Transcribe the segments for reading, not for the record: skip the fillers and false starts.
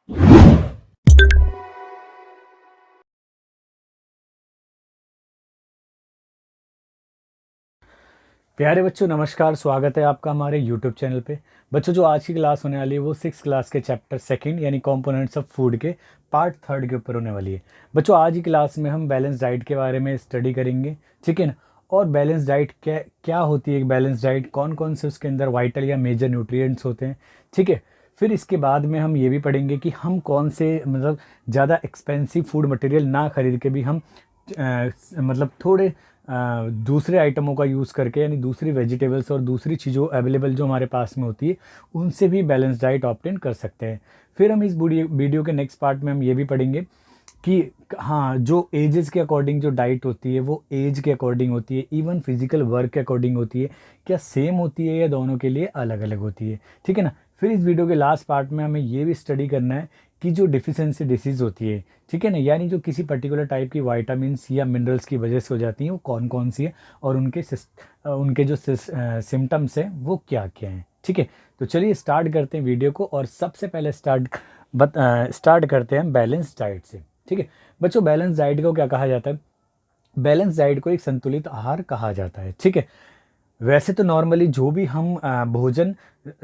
प्यारे बच्चों, नमस्कार। स्वागत है आपका हमारे यूट्यूब चैनल पे। बच्चों, जो आज की क्लास होने वाली है वो 6th क्लास के चैप्टर सेकंड यानी कंपोनेंट्स ऑफ फूड के पार्ट थर्ड के ऊपर होने वाली है। बच्चों, आज की क्लास में हम बैलेंस डाइट के बारे में स्टडी करेंगे, ठीक है ना। और बैलेंस डाइट क्या क्या होती है, एक बैलेंस डाइट कौन कौन से उसके अंदर वाइटल या मेजर न्यूट्रिएंट्स होते हैं, ठीक है। फिर इसके बाद में हम ये भी पढ़ेंगे कि हम कौन से मतलब ज़्यादा एक्सपेंसिव फूड मटेरियल ना खरीद के भी हम मतलब थोड़े दूसरे आइटमों का यूज़ करके यानी दूसरी वेजिटेबल्स और दूसरी चीज़ों अवेलेबल जो हमारे पास में होती है उनसे भी बैलेंस डाइट ऑब्टेन कर सकते हैं। फिर हम इस वीडियो के नेक्स्ट पार्ट में हम ये भी पढ़ेंगे कि हाँ, जो एजेस के अकॉर्डिंग जो डाइट होती है वो एज के अकॉर्डिंग होती है, इवन फिजिकल वर्क के अकॉर्डिंग होती है, क्या सेम होती है या दोनों के लिए अलग अलग होती है, ठीक है ना। फिर इस वीडियो के लास्ट पार्ट में हमें ये भी स्टडी करना है कि जो डिफिशियंसी डिसीज़ होती है, ठीक है ना, यानी जो किसी पर्टिकुलर टाइप की वाइटामिन्स या मिनरल्स की वजह से हो जाती हैं वो कौन कौन सी है और उनके जो सिम्टम्स हैं वो क्या क्या हैं, ठीक है। तो चलिए स्टार्ट करते हैं वीडियो को। और सबसे पहले स्टार्ट करते हैं बैलेंस डाइट से, ठीक है। बच्चों, बैलेंस डाइट को क्या कहा जाता है? बैलेंस डाइट को एक संतुलित आहार कहा जाता है, ठीक है। वैसे तो नॉर्मली जो भी हम भोजन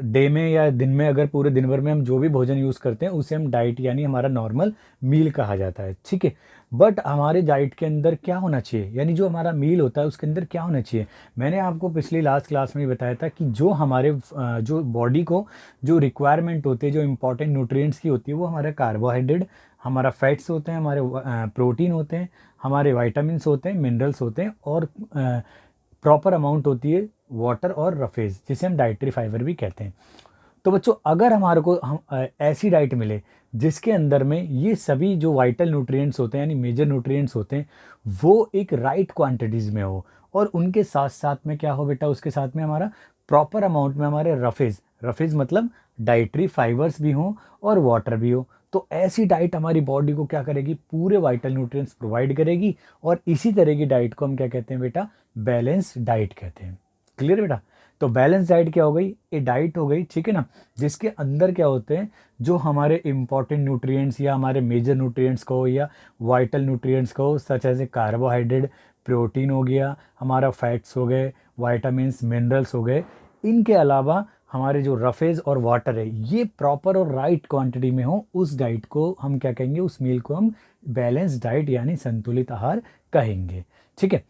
डे में या दिन में, अगर पूरे दिन भर में हम जो भी भोजन यूज़ करते हैं उसे हम डाइट यानी हमारा नॉर्मल मील कहा जाता है, ठीक है। बट हमारे डाइट के अंदर क्या होना चाहिए, यानी जो हमारा मील होता है उसके अंदर क्या होना चाहिए? मैंने आपको पिछली लास्ट क्लास में ही बताया था कि जो हमारे जो बॉडी को जो रिक्वायरमेंट होती है, जो इंपॉर्टेंट न्यूट्रिएंट्स की होती है, वो हमारे कार्बोहाइड्रेट, हमारा फैट्स होते हैं, हमारे प्रोटीन होते हैं, हमारे वाइटामिन्स होते हैं, मिनरल्स होते हैं, और प्रॉपर अमाउंट होती है वाटर और रफेज, जिसे हम डाइटरी फाइबर भी कहते हैं। तो बच्चों, अगर हमारे को ऐसी डाइट मिले जिसके अंदर में ये सभी जो वाइटल न्यूट्रिएंट्स होते हैं यानी मेजर न्यूट्रिएंट्स होते हैं वो एक राइट क्वांटिटीज़ में हो, और उनके साथ साथ में क्या हो बेटा, उसके साथ में हमारा प्रॉपर अमाउंट में हमारे रफेज रफेज मतलब डाइटरी फाइबर्स भी हों और वाटर भी हो, तो ऐसी डाइट हमारी बॉडी को क्या करेगी, पूरे वाइटल न्यूट्रिएंट्स प्रोवाइड करेगी। और इसी तरह की डाइट को हम क्या कहते हैं बेटा? बैलेंस डाइट कहते हैं। क्लियर बेटा? तो बैलेंस डाइट क्या हो गई? ये डाइट हो गई, ठीक है ना, जिसके अंदर क्या होते हैं, जो हमारे इंपॉर्टेंट न्यूट्रिएंट्स या हमारे मेजर न्यूट्रिएंट्स को या वाइटल न्यूट्रिएंट्स को, such as a carbohydrate, protein हो गया, हमारा फैट्स हो गए, वाइटामिन्स, मिनरल्स हो गए, इनके अलावा हमारे जो रफेज और वाटर है ये प्रॉपर और राइट क्वांटिटी में हो, उस डाइट को हम क्या कहेंगे, उस मील को हम बैलेंस डाइट यानी संतुलित आहार कहेंगे, ठीक है।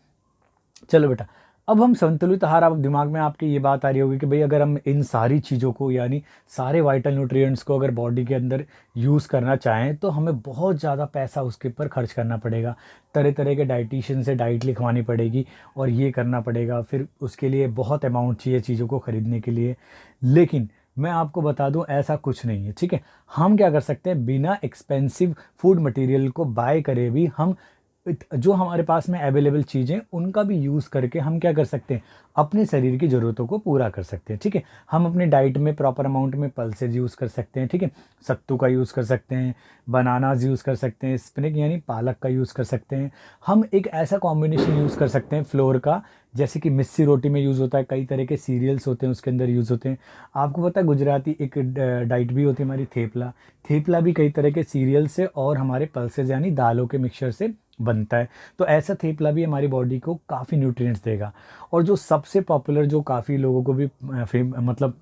चलो बेटा, अब हम संतुलित आहार, अब दिमाग में आपके ये बात आ रही होगी कि भाई अगर हम इन सारी चीज़ों को यानी सारे वाइटल न्यूट्रिएंट्स को अगर बॉडी के अंदर यूज़ करना चाहें तो हमें बहुत ज़्यादा पैसा उसके ऊपर खर्च करना पड़ेगा, तरह तरह के डाइटिशियन से डाइट लिखवानी पड़ेगी और ये करना पड़ेगा, फिर उसके लिए बहुत अमाउंट चाहिए चीज़ों को ख़रीदने के लिए। लेकिन मैं आपको बता दूं ऐसा कुछ नहीं है, ठीक है। हम क्या कर सकते हैं, बिना एक्सपेंसिव फूड मटेरियल को बाय करे भी हम जो हमारे पास में अवेलेबल चीज़ें उनका भी यूज़ करके हम क्या कर सकते हैं, अपने शरीर की ज़रूरतों को पूरा कर सकते हैं, ठीक है। हम अपने डाइट में प्रॉपर अमाउंट में पल्सेज यूज़ कर सकते हैं, ठीक है, सत्तू का यूज़ कर सकते हैं, बनानाज यूज़ कर सकते हैं, स्पिनच यानी पालक का यूज़ कर सकते हैं। हम एक ऐसा कॉम्बिनेशन यूज़ कर सकते हैं फ्लोर का, जैसे कि मिस्सी रोटी में यूज़ होता है, कई तरह के सीरियल्स होते हैं उसके अंदर यूज़ होते हैं। आपको पता है गुजराती एक डाइट भी होती है हमारी, थेपला। थेपला भी कई तरह के सीरियल से और हमारे पल्सेज यानी दालों के मिक्सचर से बनता है। तो ऐसा थेपला भी हमारी बॉडी को काफ़ी न्यूट्रिएंट्स देगा। और जो सबसे पॉपुलर, जो काफ़ी लोगों को भी मतलब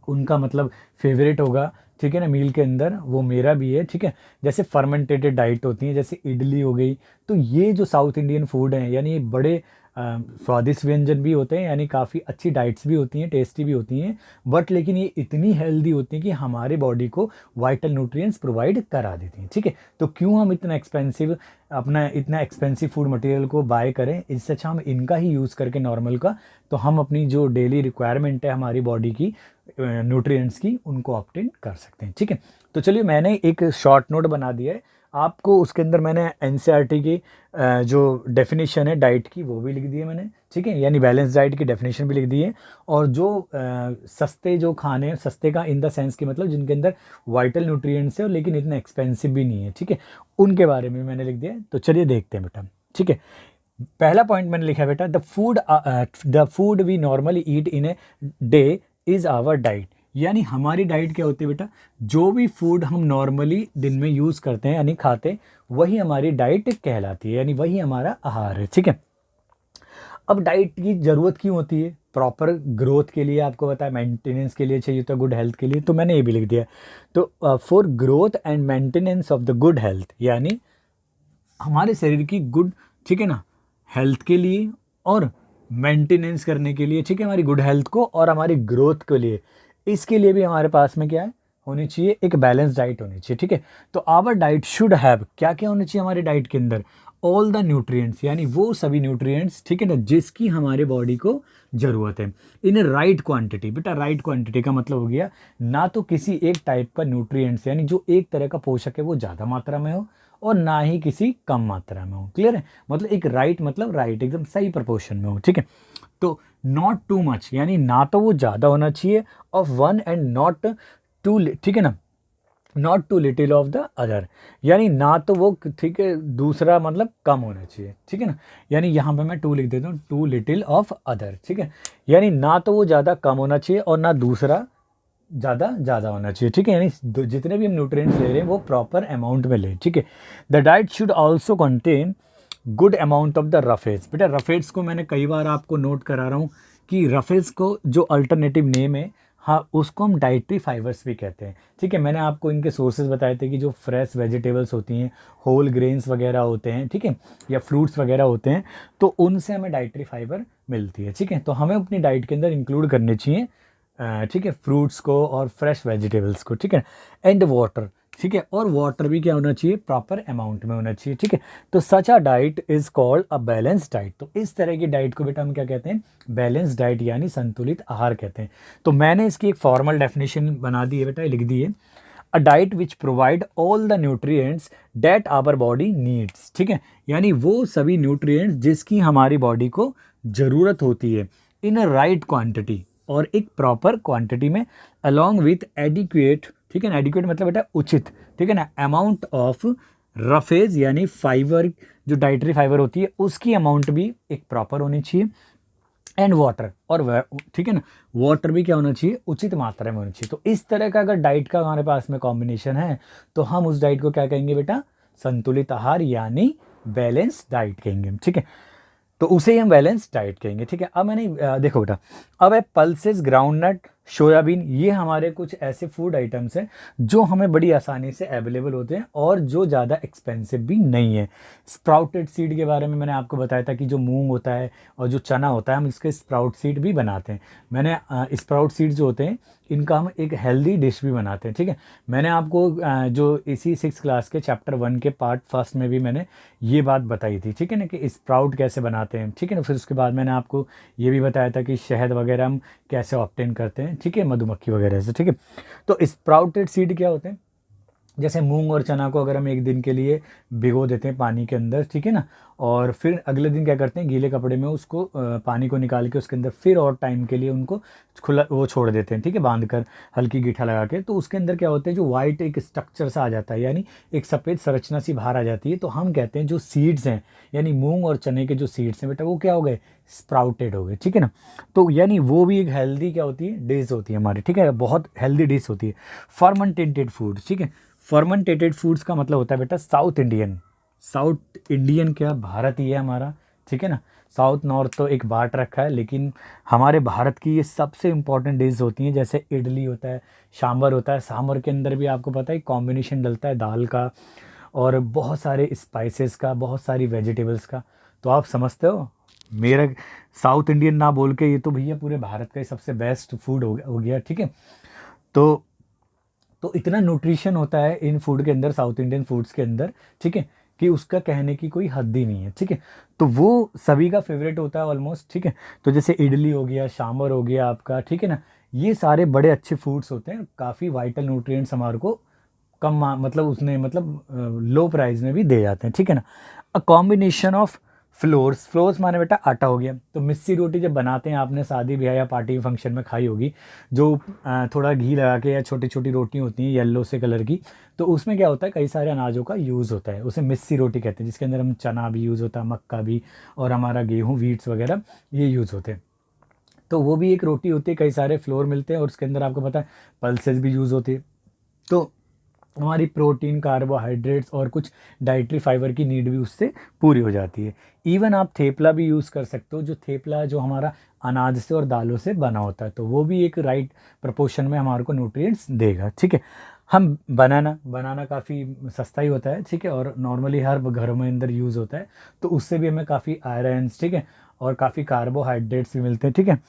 उनका मतलब फेवरेट होगा, ठीक है ना, मील के अंदर, वो मेरा भी है, ठीक है। जैसे फर्मेंटेटेड डाइट होती है, जैसे इडली हो गई, तो ये जो साउथ इंडियन फूड हैं यानी ये बड़े स्वादिष्ट व्यंजन भी होते हैं, यानी काफ़ी अच्छी डाइट्स भी होती हैं, टेस्टी भी होती हैं, बट लेकिन ये इतनी हेल्दी होती हैं कि हमारे बॉडी को वाइटल न्यूट्रिएंट्स प्रोवाइड करा देती हैं, ठीक है। तो क्यों हम इतना एक्सपेंसिव फूड मटेरियल को बाय करें, इससे अच्छा हम इनका ही यूज़ करके नॉर्मल का, तो हम अपनी जो डेली रिक्वायरमेंट है हमारी बॉडी की न्यूट्रिएंट्स की, उनको ऑब्टेन कर सकते हैं, ठीक है। तो चलिए, मैंने एक शॉर्ट नोट बना दिया है आपको, उसके अंदर मैंने एनसीईआरटी की जो डेफिनेशन है डाइट की वो भी लिख दी है मैंने, ठीक है, यानी बैलेंस डाइट की डेफिनेशन भी लिख दी है। और जो सस्ते जो खाने हैं, सस्ते का इन द सेंस की मतलब जिनके अंदर वाइटल न्यूट्रिएंट्स है और लेकिन इतना एक्सपेंसिव भी नहीं है, ठीक है, उनके बारे में मैंने लिख दिया है। तो चलिए देखते हैं बेटा, ठीक है। पहला पॉइंट मैंने लिखा है बेटा, the food we normally eat in a day is our diet, यानी हमारी डाइट क्या होती है बेटा, जो भी फूड हम नॉर्मली दिन में यूज़ करते हैं यानी खाते, वही हमारी डाइट कहलाती है, यानी वही हमारा आहार है। ठीक है, अब डाइट की ज़रूरत क्यों होती है, प्रॉपर ग्रोथ के लिए, आपको पता है मेंटेनेंस के लिए चाहिए, तो गुड हेल्थ के लिए, तो मैंने ये भी लिख दिया। तो for growth and maintenance of the good health, यानी हमारे शरीर की गुड, ठीक है ना, हेल्थ के लिए और मेंटेनेंस करने के लिए, ठीक है, हमारी गुड हेल्थ को और हमारी ग्रोथ के लिए, इसके लिए भी हमारे पास में क्या है, होनी चाहिए, एक बैलेंस डाइट होनी चाहिए। ठीक है, तो आवर डाइट शुड हैव, क्या क्या होना चाहिए हमारी डाइट के अंदर, ऑल द न्यूट्रिएंट्स, यानी वो सभी न्यूट्रिएंट्स, ठीक है ना, जिसकी हमारे बॉडी को ज़रूरत है, इन राइट क्वांटिटी। बेटा राइट क्वांटिटी का मतलब हो गया, ना तो किसी एक टाइप का न्यूट्रिएंट्स यानी जो एक तरह का पोषक है वो ज़्यादा मात्रा में हो, और ना ही किसी कम मात्रा में हो। क्लियर है, मतलब एक राइट मतलब राइट, एकदम सही प्रपोर्शन में हो। ठीक है, तो नॉट टू मच, यानी ना तो वो ज़्यादा होना चाहिए of one and not too, ठीक है ना, not too little of the other, यानी ना तो वो, ठीक है, दूसरा मतलब कम होना चाहिए। ठीक है ना, यानी यहाँ पे मैं टू लिख देता हूँ, टू लिटिल ऑफ अदर। ठीक है, यानी ना तो वो ज़्यादा कम होना चाहिए और ना दूसरा ज़्यादा होना चाहिए। ठीक है, यानी जितने भी हम न्यूट्रिएंट्स ले रहे हैं वो प्रॉपर अमाउंट में लें। ठीक है, the diet should also contain good amount of the roughage. बेटा रफेज को मैंने कई बार आपको नोट करा रहा हूँ कि रफेज को जो अल्टरनेटिव नेम है, हाँ, उसको हम डाइटरी फाइबर्स भी कहते हैं। ठीक है, मैंने आपको इनके सोर्सेज बताए थे कि जो फ्रेश वेजिटेबल्स होती हैं, होल ग्रेन्स वगैरह होते हैं, ठीक है, या फ्रूट्स वगैरह होते हैं, तो उनसे हमें डाइटरी फाइबर मिलती है। ठीक है, तो हमें अपनी डाइट के अंदर इंक्लूड करने चाहिए, ठीक है, फ्रूट्स को और फ्रेश वेजिटेबल्स को। ठीक है, एंड वाटर, ठीक है, और वाटर भी क्या होना चाहिए, प्रॉपर अमाउंट में होना चाहिए। ठीक है, तो such a diet is called a balance diet. तो इस तरह की डाइट को बेटा हम क्या कहते हैं, बैलेंस डाइट यानी संतुलित आहार कहते हैं। तो मैंने इसकी एक फॉर्मल डेफिनेशन बना दी है बेटा, लिख दी है, a diet which provide all the nutrients that our body needs. ठीक है, यानी वो सभी न्यूट्रिएंट्स जिसकी हमारी बॉडी को ज़रूरत होती है, इन अ राइट क्वांटिटी, और एक प्रॉपर क्वांटिटी में, अलॉन्ग विथ एडिक्वेट, ठीक है ना, एडिक्वेट मतलब बेटा उचित, ठीक है ना, अमाउंट ऑफ रफेज यानी फाइबर, जो डाइटरी फाइबर होती है उसकी अमाउंट भी एक प्रॉपर होनी चाहिए, एंड वाटर, और ठीक है ना, वाटर भी क्या होना चाहिए, उचित मात्रा में होनी चाहिए। तो इस तरह का अगर डाइट का हमारे पास में कॉम्बिनेशन है, तो हम उस डाइट को क्या कहेंगे बेटा, संतुलित आहार यानी बैलेंस डाइट कहेंगे। ठीक है, तो उसे ही हम बैलेंस डाइट कहेंगे। ठीक है, अब मैंने देखो बेटा, अब है पल्सेस, ग्राउंडनट, सोयाबीन, ये हमारे कुछ ऐसे फूड आइटम्स हैं जो हमें बड़ी आसानी से अवेलेबल होते हैं और जो ज़्यादा एक्सपेंसिव भी नहीं है। स्प्राउटेड सीड के बारे में मैंने आपको बताया था कि जो मूंग होता है और जो चना होता है, हम इसके स्प्राउट सीड भी बनाते हैं। मैंने स्प्राउट सीड जो होते हैं इनका हम एक हेल्दी डिश भी बनाते हैं। ठीक है, मैंने आपको जो इसी 6 क्लास के चैप्टर 1 के पार्ट फर्स्ट में भी मैंने ये बात बताई थी। ठीक है ना, कि स्प्राउट कैसे बनाते हैं। ठीक है ना, फिर उसके बाद मैंने आपको ये भी बताया था कि शहद वगैरह हम कैसे ऑब्टेन करते हैं, ठीक है, मधुमक्खी वगैरह से। ठीक है, तो स्प्राउटेड सीड क्या होते हैं, जैसे मूंग और चना को अगर हम एक दिन के लिए भिगो देते हैं पानी के अंदर, ठीक है ना, और फिर अगले दिन क्या करते हैं, गीले कपड़े में उसको पानी को निकाल के उसके अंदर फिर और टाइम के लिए उनको खुला वो छोड़ देते हैं, ठीक है, बांध कर हल्की गीठा लगा के, तो उसके अंदर क्या होता है, जो वाइट एक स्ट्रक्चर सा आ जाता है, यानी एक सफ़ेद संरचना सी बाहर आ जाती है। तो हम कहते हैं जो सीड्स हैं, यानी मूंग और चने के जो सीड्स हैं बेटा, वो क्या हो गए, स्प्राउटेड हो गए। ठीक है ना, तो यानी वो भी एक हेल्दी क्या होती है, डिश होती है हमारी। ठीक है, बहुत हेल्दी डिश होती है। फर्मेंटेटेड फूड, ठीक है, फर्मेंटेटेड फूड्स का मतलब होता है बेटा साउथ इंडियन। साउथ इंडियन क्या, भारत ही है हमारा। ठीक है ना, साउथ नॉर्थ तो एक बांट रखा है, लेकिन हमारे भारत की ये सबसे इंपॉर्टेंट डिश होती हैं। जैसे इडली होता है, सांभर होता है, सांभर के अंदर भी आपको पता है कॉम्बिनेशन डलता है दाल का और बहुत सारे स्पाइसेस का, बहुत सारी वेजिटेबल्स का। तो आप समझते हो, मेरा साउथ इंडियन ना बोल के ये तो भैया पूरे भारत का ही सबसे बेस्ट फूड हो गया। ठीक है, तो इतना न्यूट्रिशन होता है इन फूड के अंदर, साउथ इंडियन फूड्स के अंदर, ठीक है, कि उसका कहने की कोई हद ही नहीं है। ठीक है, तो वो सभी का फेवरेट होता है ऑलमोस्ट। ठीक है, तो जैसे इडली हो गया, सांभर हो गया आपका, ठीक है ना, ये सारे बड़े अच्छे फूड्स होते हैं, काफ़ी वाइटल न्यूट्रिएंट्स हमारे को कम मतलब उसने मतलब लो प्राइस में भी दे जाते हैं। ठीक है ना, अ कॉम्बिनेशन ऑफ फ्लोर्स माने बेटा आटा हो गया। तो मिस्सी रोटी जब बनाते हैं, आपने शादी ब्याह या पार्टी फंक्शन में खाई होगी, जो थोड़ा घी लगा के या छोटी छोटी रोटी होती हैं येलो से कलर की, तो उसमें क्या होता है, कई सारे अनाजों का यूज़ होता है, उसे मिस्सी रोटी कहते हैं, जिसके अंदर हम चना भी यूज़ होता है, मक्का भी, और हमारा गेहूँ, वीट्स वगैरह ये यूज़ होते हैं। तो वो भी एक रोटी होती है, कई सारे फ्लोर मिलते हैं और उसके अंदर आपको पता है पल्सेस भी यूज़ होती है। तो हमारी प्रोटीन, कार्बोहाइड्रेट्स और कुछ डाइटरी फाइबर की नीड भी उससे पूरी हो जाती है। इवन आप थेपला भी यूज़ कर सकते हो, जो थेपला जो हमारा अनाज से और दालों से बना होता है, तो वो भी एक राइट प्रोपोर्शन में हमारे को न्यूट्रिएंट्स देगा। ठीक है। हम बनाना काफ़ी सस्ता ही होता है, ठीक है, और नॉर्मली हर घरों में अंदर यूज़ होता है, तो उससे भी हमें काफ़ी आयरन्स, ठीक है, और काफ़ी कार्बोहाइड्रेट्स भी मिलते हैं। ठीक है।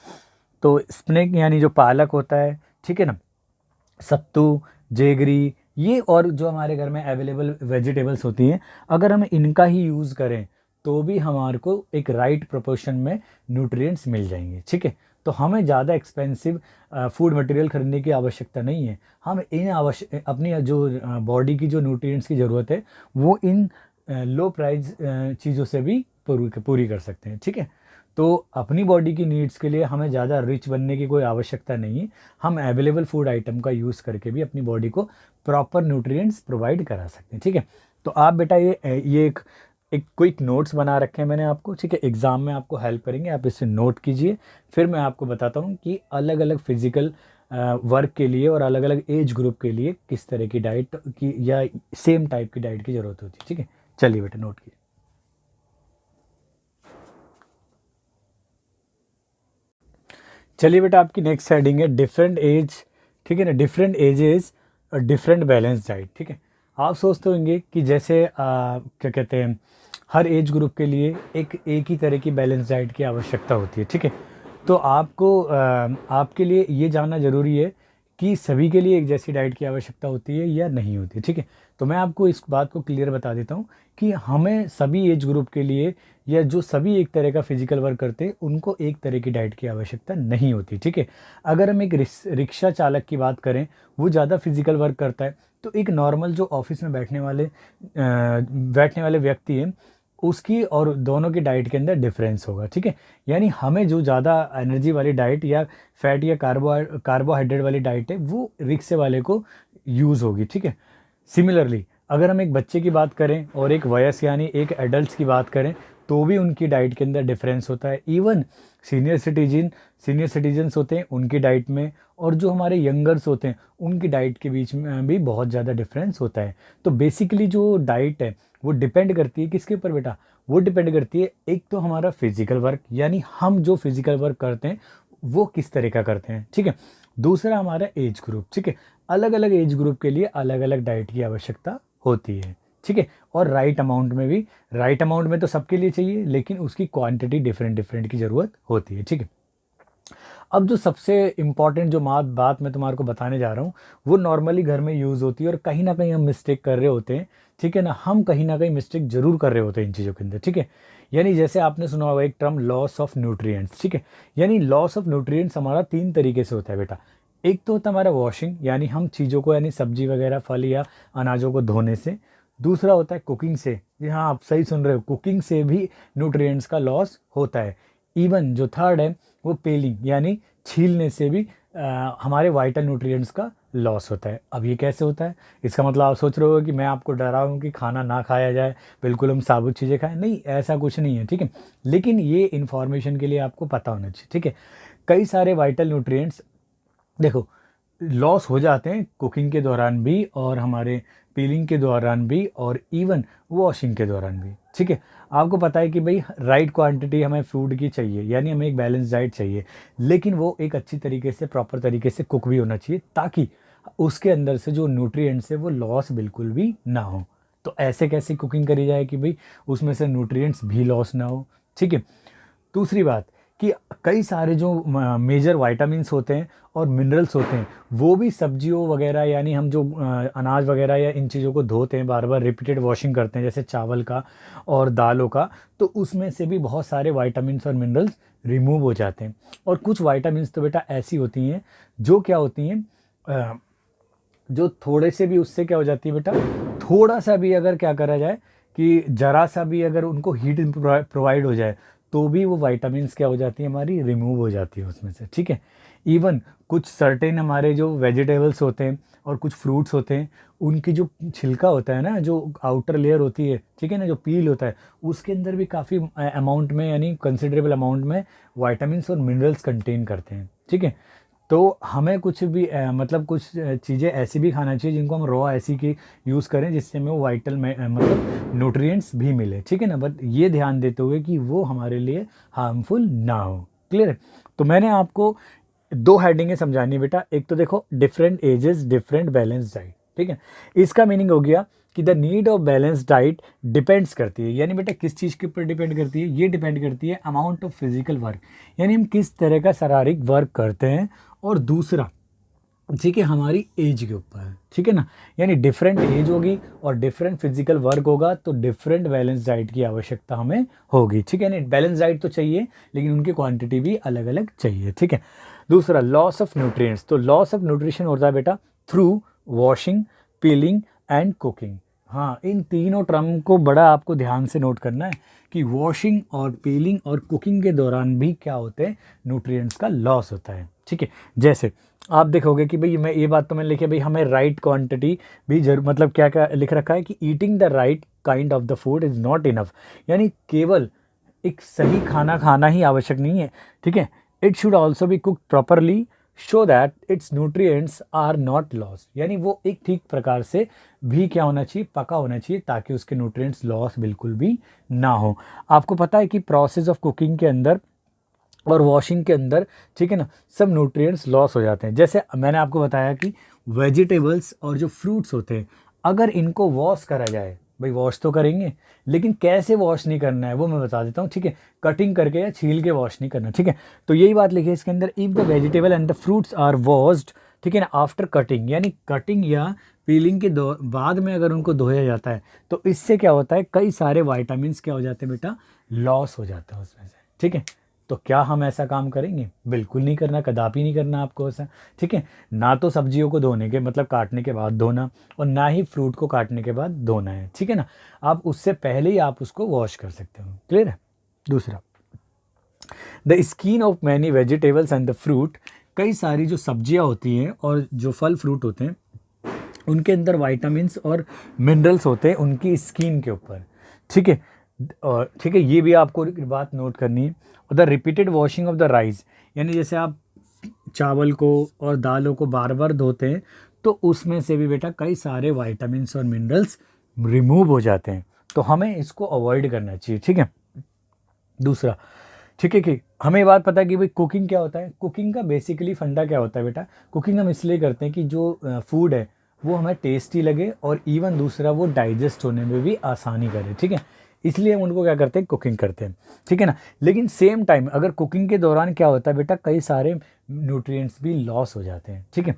तो स्नेक यानी जो पालक होता है, ठीक है ना, सत्तू, जेगरी, ये और जो हमारे घर में अवेलेबल वेजिटेबल्स होती हैं, अगर हम इनका ही यूज़ करें तो भी हमारे को एक राइट प्रोपोर्शन में न्यूट्रिएंट्स मिल जाएंगे। ठीक है। तो हमें ज़्यादा एक्सपेंसिव फूड मटेरियल खरीदने की आवश्यकता नहीं है। हम इन अपनी जो बॉडी की जो न्यूट्रिएंट्स की ज़रूरत है वो इन लो प्राइस चीज़ों से भी पूरी कर सकते हैं। ठीक है। तो अपनी बॉडी की नीड्स के लिए हमें ज़्यादा रिच बनने की कोई आवश्यकता नहीं है। हम अवेलेबल फूड आइटम का यूज़ करके भी अपनी बॉडी को प्रॉपर न्यूट्रिएंट्स प्रोवाइड करा सकते हैं। ठीक है। तो आप बेटा ये एक क्विक नोट्स बना रखे हैं मैंने आपको, ठीक है, एग्ज़ाम में आपको हेल्प करेंगे, आप इसे नोट कीजिए। फिर मैं आपको बताता हूँ कि अलग अलग फिजिकल वर्क के लिए और अलग अलग एज ग्रुप के लिए किस तरह की डाइट की या सेम टाइप की डाइट की ज़रूरत होती है। ठीक है। चलिए बेटा नोट कीजिए। चलिए बेटा आपकी नेक्स्ट हेडिंग है डिफरेंट एज, ठीक है ना, डिफरेंट एजेस और डिफरेंट बैलेंस डाइट। ठीक है। आप सोचते होंगे कि जैसे क्या कहते हैं, हर एज ग्रुप के लिए एक ही तरह की बैलेंस डाइट की आवश्यकता होती है। ठीक है। तो आपको आपके लिए ये जानना ज़रूरी है कि सभी के लिए एक जैसी डाइट की आवश्यकता होती है या नहीं होती है। ठीक है। तो मैं आपको इस बात को क्लियर बता देता हूँ कि हमें सभी एज ग्रुप के लिए या जो सभी एक तरह का फिजिकल वर्क करते हैं उनको एक तरह की डाइट की आवश्यकता नहीं होती। ठीक है। अगर हम एक रिक्शा चालक की बात करें, वो ज़्यादा फिजिकल वर्क करता है, तो एक नॉर्मल जो ऑफिस में बैठने वाले व्यक्ति हैं उसकी और दोनों की डाइट के अंदर डिफरेंस होगा। ठीक है। यानी हमें जो ज़्यादा एनर्जी वाली डाइट या फैट या कार्बोहाइड्रेट वाली डाइट है वो रिक्शे वाले को यूज़ होगी। ठीक है। सिमिलरली अगर हम एक बच्चे की बात करें और एक वयस्क यानी एक एडल्ट की बात करें तो भी उनकी डाइट के अंदर डिफरेंस होता है। इवन सीनियर सिटीजन्स होते हैं उनकी डाइट में, और जो हमारे यंगर्स होते हैं उनकी डाइट के बीच में भी बहुत ज़्यादा डिफरेंस होता है। तो बेसिकली जो डाइट है वो डिपेंड करती है किसके ऊपर बेटा, वो डिपेंड करती है एक तो हमारा फिजिकल वर्क, यानी हम जो फिजिकल वर्क करते हैं वो किस तरह का करते हैं। ठीक है। दूसरा हमारा एज ग्रुप। ठीक है। अलग अलग एज ग्रुप के लिए अलग अलग डाइट की आवश्यकता होती है। ठीक है। और राइट अमाउंट में भी, राइट अमाउंट में तो सबके लिए चाहिए लेकिन उसकी क्वांटिटी डिफरेंट डिफरेंट की ज़रूरत होती है। ठीक है। अब जो सबसे इम्पॉर्टेंट जो बात मैं तुम्हारे को बताने जा रहा हूँ वो नॉर्मली घर में यूज़ होती है और कहीं ना कहीं हम मिस्टेक कर रहे होते हैं। ठीक है ना, हम कहीं ना कहीं मिस्टेक जरूर कर रहे होते हैं इन चीज़ों के अंदर। ठीक है। यानी जैसे आपने सुना होगा एक टर्म लॉस ऑफ न्यूट्रिएंट्स। ठीक है। यानी लॉस ऑफ न्यूट्रिएंट्स हमारा 3 तरीके से होता है बेटा। एक तो होता है हमारा वॉशिंग, यानी हम चीज़ों को यानी सब्जी वगैरह फल या अनाजों को धोने से। दूसरा होता है कुकिंग से, जी हाँ आप सही सुन रहे हो, कुकिंग से भी न्यूट्रिएंट्स का लॉस होता है। इवन जो थर्ड है वो पेलिंग यानी छीलने से भी हमारे वाइटल न्यूट्रिएंट्स का लॉस होता है। अब ये कैसे होता है, इसका मतलब आप सोच रहे हो कि मैं आपको डरा हूँ कि खाना ना खाया जाए, बिल्कुल हम साबुत चीज़ें खाएं, नहीं ऐसा कुछ नहीं है। ठीक है। लेकिन ये इन्फॉर्मेशन के लिए आपको पता होना चाहिए। ठीक है। कई सारे वाइटल न्यूट्रिएंट्स देखो लॉस हो जाते हैं कुकिंग के दौरान भी और हमारे पीलिंग के दौरान भी और इवन वॉशिंग के दौरान भी। ठीक है। आपको पता है कि भाई राइट क्वांटिटी हमें फूड की चाहिए, यानी हमें एक बैलेंस डाइट चाहिए, लेकिन वो एक अच्छी तरीके से प्रॉपर तरीके से कुक भी होना चाहिए ताकि उसके अंदर से जो न्यूट्रिएंट्स है वो लॉस बिल्कुल भी ना हो। तो ऐसे कैसे कुकिंग करी जाए कि भाई उसमें से न्यूट्रिएंट्स भी लॉस ना हो। ठीक है। दूसरी बात कि कई सारे जो मेजर वाइटामिन्स होते हैं और मिनरल्स होते हैं वो भी सब्जियों वगैरह, यानी हम जो अनाज वगैरह या इन चीज़ों को धोते हैं, बार बार रिपीटेड वॉशिंग करते हैं जैसे चावल का और दालों का, तो उसमें से भी बहुत सारे वाइटामिन्स और मिनरल्स रिमूव हो जाते हैं। और कुछ वाइटामिन्स तो बेटा ऐसी होती हैं जो क्या होती हैं जो थोड़े से भी उससे क्या हो जाती है बेटा, थोड़ा सा भी अगर क्या करा जाए कि जरा सा भी अगर उनको हीट प्रोवाइड हो जाए तो भी वो वाइटामिन्स क्या हो जाती है हमारी, रिमूव हो जाती है उसमें से। ठीक है। इवन कुछ सर्टेन हमारे जो वेजिटेबल्स होते हैं और कुछ फ्रूट्स होते हैं, उनकी जो छिलका होता है ना, जो आउटर लेयर होती है, ठीक है ना, जो पील होता है, उसके अंदर भी काफ़ी अमाउंट में यानी कंसिडरेबल अमाउंट में वाइटामिन और मिनरल्स कंटेन करते हैं, ठीक है। तो हमें कुछ भी मतलब कुछ चीज़ें ऐसी भी खाना चाहिए जिनको हम रॉ ऐसी की यूज़ करें जिससे हमें वो वाइटल में मतलब न्यूट्रिएंट्स भी मिले, ठीक है ना, बट ये ध्यान देते हुए कि वो हमारे लिए हार्मफुल ना हो। क्लियर है? तो मैंने आपको दो हेडिंगें समझानी है बेटा। एक तो देखो different ages different balance diet, ठीक है। इसका मीनिंग हो गया कि the need of balance diet depends करती है, यानी बेटा किस चीज़ के ऊपर डिपेंड करती है, ये डिपेंड करती है अमाउंट ऑफ फिजिकल वर्क, यानी हम किस तरह का शारीरिक वर्क करते हैं, और दूसरा ठीक है हमारी एज के ऊपर, ठीक है ना, यानी डिफरेंट एज होगी और डिफरेंट फिजिकल वर्क होगा तो डिफरेंट बैलेंस डाइट की आवश्यकता हमें होगी, ठीक है ना। बैलेंस डाइट तो चाहिए लेकिन उनकी क्वांटिटी भी अलग अलग चाहिए, ठीक है। दूसरा लॉस ऑफ न्यूट्रिएंट्स, तो लॉस ऑफ न्यूट्रिशन होता है बेटा through washing, piling and cooking. हाँ, इन तीनों टर्म को बड़ा आपको ध्यान से नोट करना है कि वॉशिंग और पीलिंग और कुकिंग के दौरान भी क्या होते हैं, न्यूट्रिएंट्स का लॉस होता है, ठीक है। जैसे आप देखोगे कि भाई मैं ये बात तो मैंने लिखी है भाई हमें राइट क्वांटिटी भी जरूर, मतलब क्या क्या लिख रखा है कि eating the right kind of the food is not enough, यानी केवल एक सही खाना खाना ही आवश्यक नहीं है, ठीक है। It should also be cook properly so that its nutrients are not loss, यानी वो एक ठीक प्रकार से भी क्या होना चाहिए, पका होना चाहिए ताकि उसके न्यूट्रिएंट्स लॉस बिल्कुल भी ना हो। आपको पता है कि प्रोसेस ऑफ कुकिंग के अंदर और वॉशिंग के अंदर, ठीक है ना, सब न्यूट्रिएंट्स लॉस हो जाते हैं। जैसे मैंने आपको बताया कि वेजिटेबल्स और जो फ्रूट्स होते हैं अगर इनको वॉश करा जाए, भाई वॉश तो करेंगे लेकिन कैसे वॉश नहीं करना है वो मैं बता देता हूँ, ठीक है। कटिंग करके या छील के वॉश नहीं करना, ठीक है। तो यही बात लिखी है इसके अंदर, if the vegetable and the fruits are washed, ठीक है ना, आफ्टर कटिंग, यानी कटिंग या पीलिंग के बाद में अगर उनको धोया जाता है तो इससे क्या होता है, कई सारे वाइटामिन क्या हो जाते हैं बेटा, लॉस हो जाता है उसमें से, ठीक है। तो क्या हम ऐसा काम करेंगे? बिल्कुल नहीं करना, कदापि नहीं करना आपको ऐसा, ठीक है। ना तो सब्जियों को धोने के मतलब काटने के बाद धोना, और ना ही फ्रूट को काटने के बाद धोना है, ठीक है ना। आप उससे पहले ही आप उसको वॉश कर सकते हो। क्लियर है? दूसरा, the skin of many vegetables and the fruit, कई सारी जो सब्जियां होती हैं और जो फल फ्रूट होते हैं उनके अंदर वाइटामिन्स और मिनरल्स होते हैं उनकी स्किन के ऊपर, ठीक है। और ठीक है, ये भी आपको एक बात नोट करनी है। और the repeated washing of the rice, यानी जैसे आप चावल को और दालों को बार बार धोते हैं तो उसमें से भी बेटा कई सारे वाइटामिन्स और मिनरल्स रिमूव हो जाते हैं, तो हमें इसको अवॉइड करना चाहिए, ठीक है। दूसरा, ठीक है कि हमें ये बात पता है कि भाई कुकिंग क्या होता है, कुकिंग का बेसिकली फंडा क्या होता है बेटा, कुकिंग हम इसलिए करते हैं कि जो फूड है वो हमें टेस्टी लगे और इवन दूसरा वो डाइजेस्ट होने में भी आसानी करे, ठीक है। इसलिए हम उनको क्या करते हैं, कुकिंग करते हैं, ठीक है ना। लेकिन सेम टाइम अगर कुकिंग के दौरान क्या होता है बेटा, कई सारे न्यूट्रिएंट्स भी लॉस हो जाते हैं, ठीक है।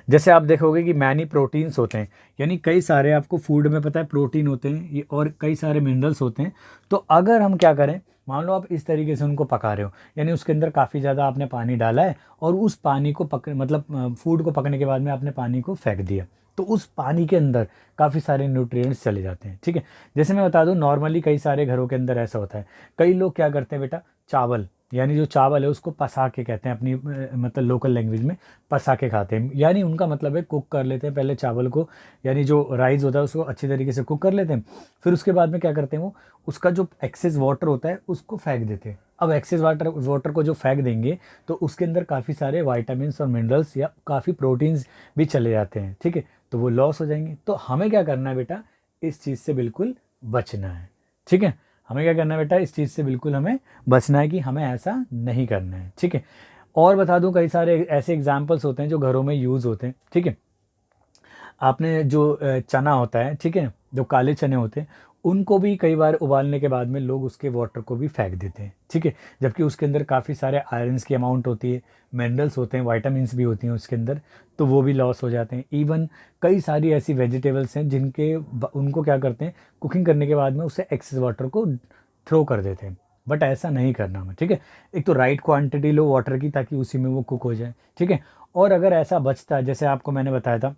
जैसे आप देखोगे कि मैनी प्रोटीन्स होते हैं, यानी कई सारे आपको फूड में पता है प्रोटीन होते हैं ये, और कई सारे मिनरल्स होते हैं। तो अगर हम क्या करें, मान लो आप इस तरीके से उनको पका रहे हो, यानी उसके अंदर काफ़ी ज़्यादा आपने पानी डाला है और उस पानी को मतलब फूड को पकने के बाद में आपने पानी को फेंक दिया, तो उस पानी के अंदर काफ़ी सारे न्यूट्रिएंट्स चले जाते हैं, ठीक है। जैसे मैं बता दूं, नॉर्मली कई सारे घरों के अंदर ऐसा होता है, कई लोग क्या करते हैं बेटा, चावल यानी जो चावल है उसको पसा के कहते हैं अपनी मतलब लोकल लैंग्वेज में, पसा के खाते हैं, यानी उनका मतलब है कुक कर लेते हैं पहले चावल को, यानी जो राइस होता है उसको अच्छी तरीके से कुक कर लेते हैं, फिर उसके बाद में क्या करते हैं वो उसका जो एक्सेस वाटर होता है उसको फेंक देते हैं। अब एक्सेस वाटर को जो फेंक देंगे तो उसके अंदर काफ़ी सारे वाइटामिन्स और मिनरल्स या काफ़ी प्रोटीन्स भी चले जाते हैं, ठीक है, तो वो लॉस हो जाएंगे। तो हमें क्या करना है बेटा, इस चीज़ से बिल्कुल बचना है, ठीक है। हमें क्या करना है बेटा, इस चीज़ से बिल्कुल हमें बचना है कि हमें ऐसा नहीं करना है, ठीक है। और बता दूं, कई सारे ऐसे एग्जाम्पल्स होते हैं जो घरों में यूज़ होते हैं, ठीक है। आपने जो चना होता है, ठीक है, जो काले चने होते हैं उनको भी कई बार उबालने के बाद में लोग उसके वाटर को भी फेंक देते हैं, ठीक है, जबकि उसके अंदर काफ़ी सारे आयरन्स की अमाउंट होती है, मिनरल्स होते हैं, वाइटामिन्स भी होती हैं उसके अंदर, तो वो भी लॉस हो जाते हैं। इवन कई सारी ऐसी वेजिटेबल्स हैं जिनके उनको क्या करते हैं, कुकिंग करने के बाद में उससे एक्सेस वाटर को थ्रो कर देते हैं, बट ऐसा नहीं करना हमें, ठीक है। एक तो राइट क्वांटिटी लो वाटर की ताकि उसी में वो कुक हो जाए, ठीक है। और अगर ऐसा बचता है, जैसे आपको मैंने बताया था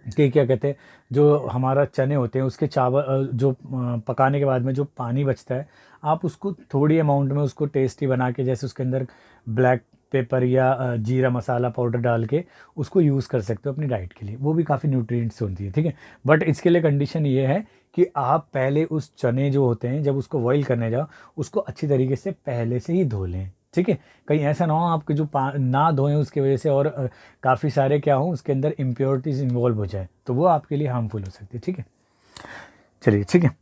कि क्या कहते हैं, जो हमारा चने होते हैं उसके चावल जो पकाने के बाद में जो पानी बचता है, आप उसको थोड़ी अमाउंट में उसको टेस्टी बना के, जैसे उसके अंदर ब्लैक पेपर या जीरा मसाला पाउडर डाल के उसको यूज़ कर सकते हो अपनी डाइट के लिए, वो भी काफ़ी न्यूट्रिएंट्स होती है, ठीक है। बट इसके लिए कंडीशन ये है कि आप पहले उस चने जो होते हैं जब उसको बॉईल करने जाओ उसको अच्छी तरीके से पहले से ही धो लें, ठीक है। कहीं ऐसा ना हो आपके जो ना धोएं उसकी वजह से और काफ़ी सारे क्या हो उसके अंदर इम्प्योरिटीज़ इन्वॉल्व हो जाए, तो वो आपके लिए हार्मफुल हो सकती है, ठीक है। चलिए, ठीक है।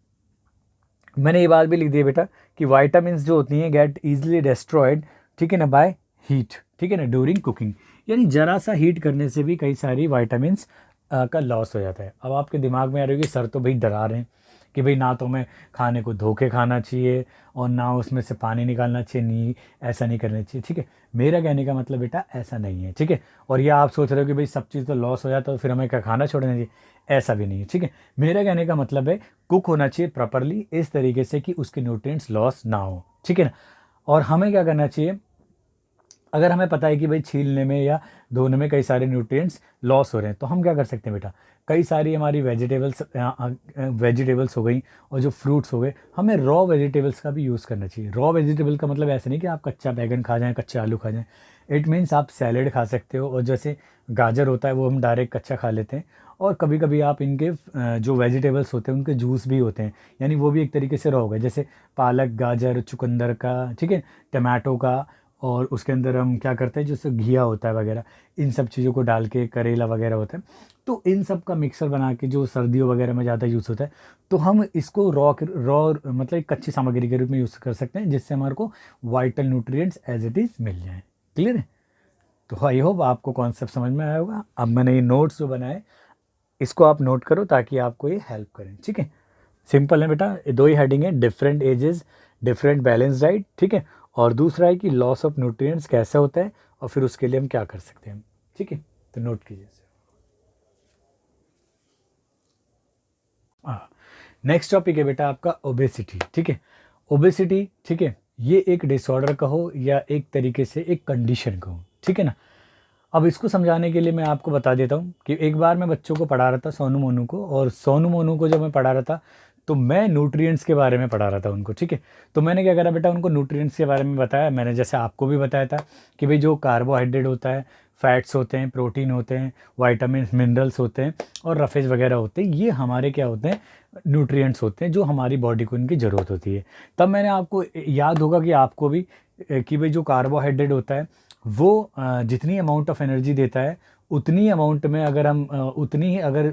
मैंने ये बात भी लिख दी है बेटा कि वाइटामिन जो होती हैं गेट ईजिली डिस्ट्रॉयड, ठीक है ना, बाय हीट, ठीक है ना, ड्यूरिंग कुकिंग। यानी ज़रा सा हीट करने से भी कई सारी वाइटामिन का लॉस हो जाता है। अब आपके दिमाग में आ रही होगी सर तो भाई डरा रहे हैं कि भाई ना तो हमें खाने को धो के खाना चाहिए और ना उसमें से पानी निकालना चाहिए, नहीं ऐसा नहीं करना चाहिए, ठीक है। मेरा कहने का मतलब बेटा ऐसा नहीं है, ठीक है। और ये आप सोच रहे हो कि भाई सब चीज़ तो लॉस हो जाता है तो फिर हमें क्या खाना छोड़ना चाहिए, ऐसा भी नहीं है, ठीक है। मेरा कहने का मतलब है कुक होना चाहिए प्रॉपरली इस तरीके से कि उसके न्यूट्रिएंट्स लॉस ना हो, ठीक है ना। और हमें क्या करना चाहिए, अगर हमें पता है कि भाई छीलने में या धोने में कई सारे न्यूट्रिएंट्स लॉस हो रहे हैं तो हम क्या कर सकते हैं बेटा, कई सारी हमारी वेजिटेबल्स हो गई और जो फ्रूट्स हो गए, हमें रॉ वेजिटेबल्स का भी यूज़ करना चाहिए। रॉ वेजिटेबल का मतलब ऐसा नहीं कि आप कच्चा बैगन खा जाएं, कच्चे आलू खा जाएं। इट मीन्स आप सैलेड खा सकते हो, और जैसे गाजर होता है वो हम डायरेक्ट कच्चा खा लेते हैं, और कभी कभी आप इनके जो वेजिटेबल्स होते हैं उनके जूस भी होते हैं, यानी वो भी एक तरीके से रॉ हो गए, जैसे पालक, गाजर, चुकंदर का, ठीक है, टमाटो का, और उसके अंदर हम क्या करते हैं जैसे घिया होता है वगैरह, इन सब चीज़ों को डाल के, करेला वगैरह होता है, तो इन सब का मिक्सर बना के जो सर्दियों वगैरह में ज़्यादा यूज़ होता है, तो हम इसको रॉ मतलब एक कच्ची सामग्री के रूप में यूज़ कर सकते हैं, जिससे हमारे को vital nutrients as it is मिल जाए। क्लियर है? तो आई होप आपको कॉन्सेप्ट समझ में आया होगा। अब मैंने ये नोट्स जो बनाए इसको आप नोट करो ताकि आपको ये हेल्प करें, ठीक है। सिंपल है बेटा, दो ही हेडिंग है, different ages different balance diet, ठीक है, और दूसरा है कि लॉस ऑफ न्यूट्रिएंट्स कैसे होता है और फिर उसके लिए हम क्या कर सकते हैं, ठीक है। तो नोट कीजिए। नेक्स्ट टॉपिक है बेटा आपका ओबेसिटी, ठीक है। ओबेसिटी, ठीक है, ये एक डिसऑर्डर कहो या एक तरीके से एक कंडीशन कहो, ठीक है ना। अब इसको समझाने के लिए मैं आपको बता देता हूँ कि एक बार मैं बच्चों को पढ़ा रहा था, सोनू मोनू को, और सोनू मोनू को जब मैं पढ़ा रहा था तो मैं न्यूट्रिएंट्स के बारे में पढ़ा रहा था उनको, ठीक है। तो मैंने क्या करा बेटा, उनको न्यूट्रिएंट्स के बारे में बताया, मैंने जैसे आपको भी बताया था कि भाई जो कार्बोहाइड्रेट होता है, फैट्स होते हैं, प्रोटीन होते हैं, वाइटामिन मिनरल्स होते हैं और रफेज वगैरह होते हैं, ये हमारे क्या होते हैं, न्यूट्रिएंट्स होते हैं जो हमारी बॉडी को इनकी ज़रूरत होती है। तब मैंने आपको याद होगा कि आपको भी कि भाई जो कार्बोहाइड्रेट होता है वो जितनी अमाउंट ऑफ एनर्जी देता है उतनी अमाउंट में अगर हम उतनी ही अगर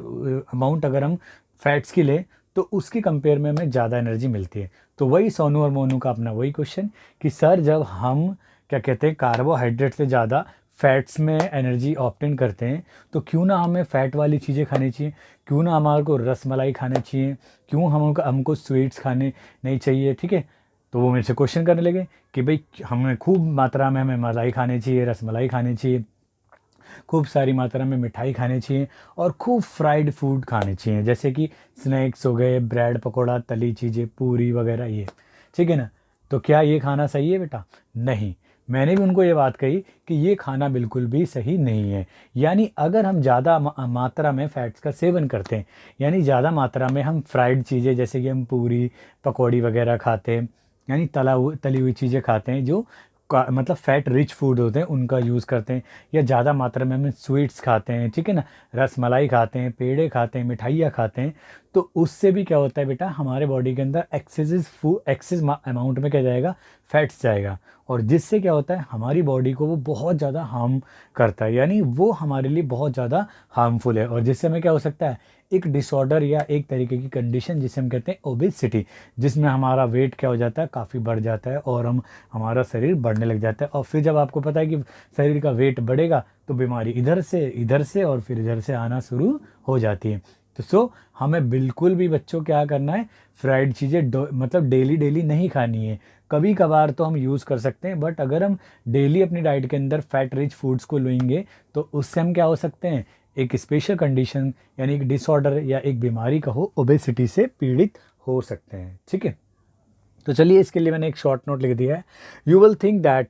अमाउंट अगर हम फैट्स की लें तो उसकी कंपेयर में हमें ज़्यादा एनर्जी मिलती है। तो वही सोनू और मोनू का अपना वही क्वेश्चन कि सर जब हम क्या कहते हैं कार्बोहाइड्रेट से ज़्यादा फैट्स में एनर्जी ऑप्टेन करते हैं तो क्यों ना हमें फ़ैट वाली चीज़ें खानी चाहिए, क्यों ना हमारे को रस मलाई खाना चाहिए, क्यों हमको स्वीट्स खाने नहीं चाहिए, ठीक है। तो वो मेरे से क्वेश्चन करने लगे कि भाई हमें खूब मात्रा में हमें मलाई खानी चाहिए, रस मलाई खानी चाहिए, खूब सारी मात्रा में मिठाई खानी चाहिए और खूब फ्राइड फूड खाने चाहिए, जैसे कि स्नैक्स हो गए, ब्रेड पकौड़ा, तली चीज़ें, पूरी वगैरह, ये, ठीक है ना। तो क्या ये खाना सही है बेटा? नहीं। मैंने भी उनको ये बात कही कि ये खाना बिल्कुल भी सही नहीं है। यानी अगर हम ज़्यादा मात्रा में फ़ैट्स का सेवन करते हैं, यानी ज़्यादा मात्रा में हम फ्राइड चीज़ें जैसे कि हम पूरी पकौड़ी वगैरह खाते हैं, यानी तली हुई चीज़ें खाते हैं जो मतलब फ़ैट रिच फूड होते हैं उनका यूज़ करते हैं, या ज़्यादा मात्रा में हम स्वीट्स खाते हैं, ठीक है ना, रस मलाई खाते हैं, पेड़े खाते हैं, मिठाइयाँ खाते हैं, तो उससे भी क्या होता है बेटा, हमारे बॉडी के अंदर एक्सेस अमाउंट में क्या जाएगा, फैट्स जाएगा, और जिससे क्या होता है हमारी बॉडी को वो बहुत ज़्यादा हार्म करता है, यानी वो हमारे लिए बहुत ज़्यादा हार्मफुल है, और जिससे हमें क्या हो सकता है, एक डिसऑर्डर या एक तरीके की कंडीशन जिसे हम कहते हैं ओबेसिटी, जिसमें हमारा वेट क्या हो जाता है, काफ़ी बढ़ जाता है और हमारा शरीर बढ़ने लग जाता है। और फिर जब आपको पता है कि शरीर का वेट बढ़ेगा तो बीमारी इधर से और फिर इधर से आना शुरू हो जाती है। तो हमें बिल्कुल भी बच्चों क्या करना है, फ्राइड चीज़ें मतलब डेली नहीं खानी है। कभी कभार तो हम यूज़ कर सकते हैं, बट अगर हम डेली अपनी डाइट के अंदर फैट रिच फूड्स को लेंगे तो उससे हम क्या हो सकते हैं, एक स्पेशल कंडीशन यानी एक डिसऑर्डर या एक बीमारी का हो, ओबेसिटी से पीड़ित हो सकते हैं, ठीक है। तो चलिए इसके लिए मैंने एक शॉर्ट नोट लिख दिया है। यू विल थिंक दैट,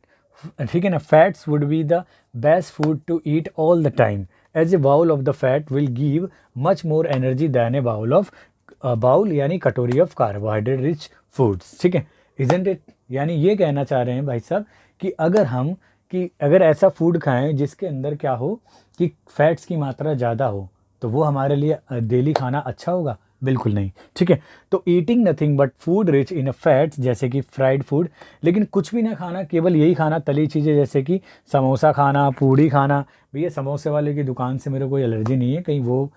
ठीक है ना, fats would be the best food to eat all the time, as a bowl of the fat will give much more energy than a bowl यानी कटोरी of carbohydrate rich foods, ठीक है, isn't it. यानी ये कहना चाह रहे हैं भाई साहब कि अगर हम कि अगर ऐसा फूड खाएं जिसके अंदर क्या हो कि फैट्स की मात्रा ज़्यादा हो, तो वो हमारे लिए डेली खाना अच्छा होगा? बिल्कुल नहीं। ठीक है, तो eating nothing but food rich in fats, जैसे कि फ्राइड फूड, लेकिन कुछ भी ना खाना, केवल यही खाना, तली चीज़ें जैसे कि समोसा खाना, पूड़ी खाना। भैया समोसे वाले की दुकान से मेरे कोई एलर्जी नहीं है, कहीं वो